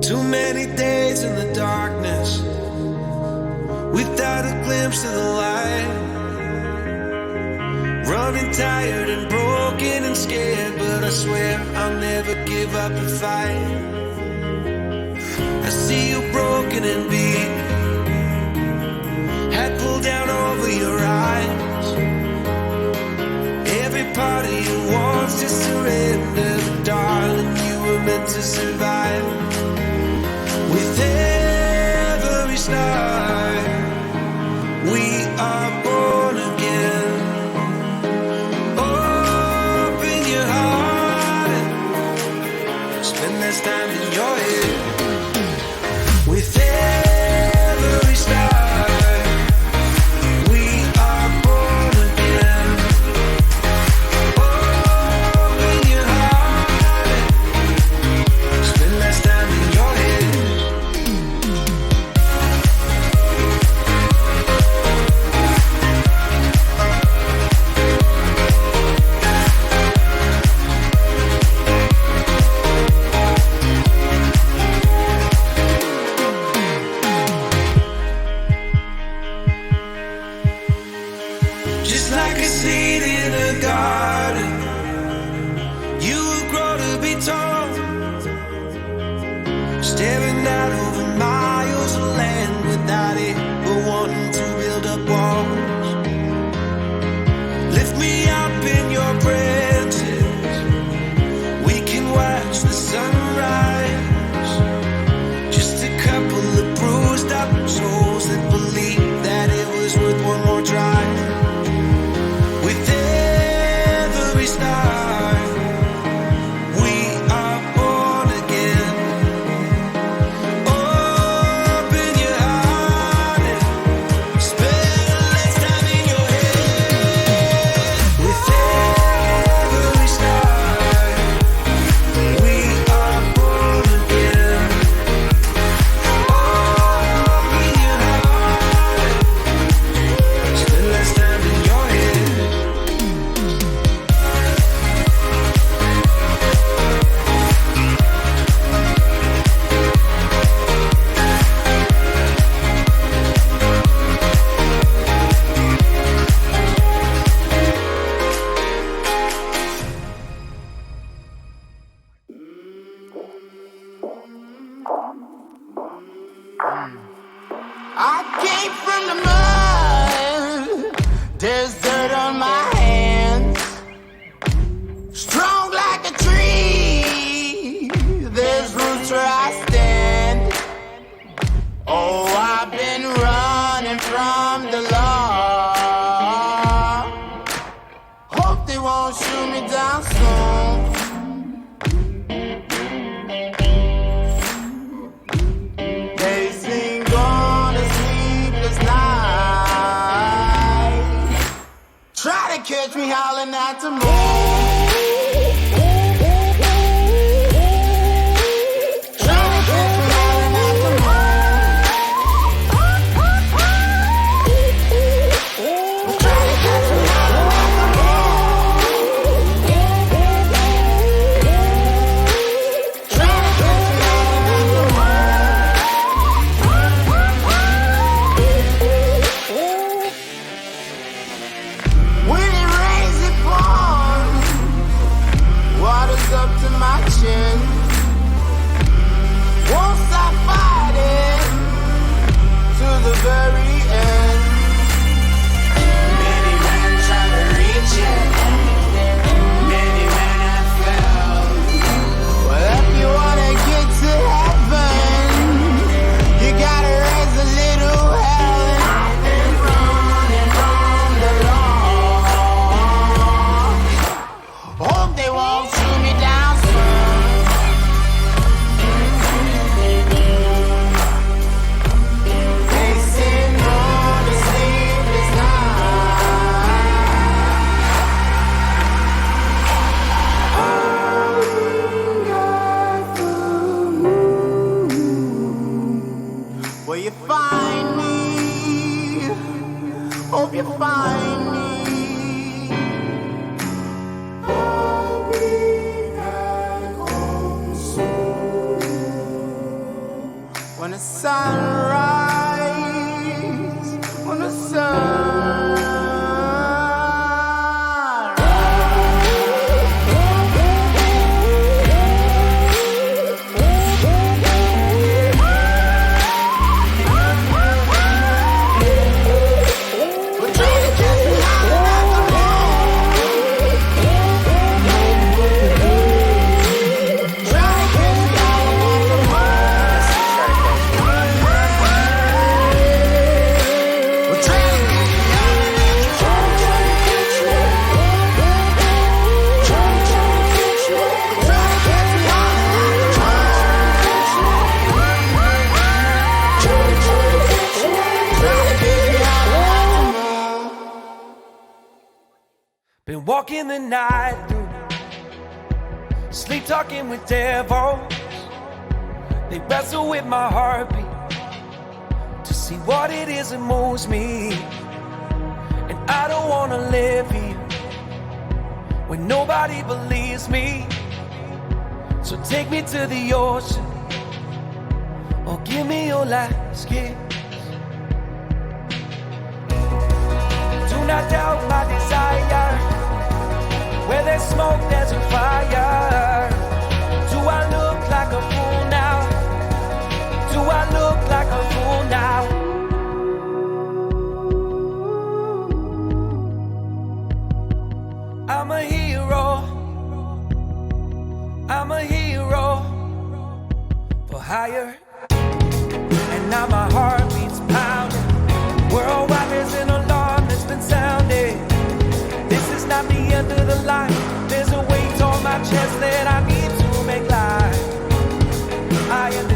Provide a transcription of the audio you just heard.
Too many days in the darkness without a glimpse of the light. Running tired and broken and scared, but I swear I'll never give up the fight. I see you broken and beat, head pulled down over your eyes. Every part of you wants to surrender, but darling, you were meant to survive. With every start, we are born again. Open your heart and spend less time in your head. With every start, we are born again. Open your heart and spend less time in your head. Just like a seed in a garden, you will grow to be tall, staring out over miles of land without it, but wanting to build up walls. Lift me up in your branches, we can watch the sunrise. Just a couple of bruised up souls that believe that it was worth one more try. With every start, we are born again. Open your heart and spend less time in your head. With every start, we are born again. Open your heart and spend less time in your head. I came from the mud, there's dirt on my hands. Strong like a tree, there's roots where I stand. Oh, I've been running from the law. Hope they won't shoot me down soon. They sing on a sleepless night. Try to catch me howling at the moon. Try to catch me howling at the moon. Try to catch me howling at the moon. Try to catch me howling at the moon. When it rains, it pours. sunrise, when the sun. Been walking the night through, sleep talking with devils. They wrestle with my heartbeat to see what it is that moves me. And I don't wanna live here when nobody believes me. So take me to the ocean or give me your last kiss. Do not doubt my desire. Where there's smoke, there's a fire. Do I look like a fool now? Do I look like a fool now? I'm a hero. I'm a hero for hire. And now my heart beats pounding. Worldwide there's an alarm that's been sounding. This is not the end of the line. There's a weight on my chest that I need to make life. I understand.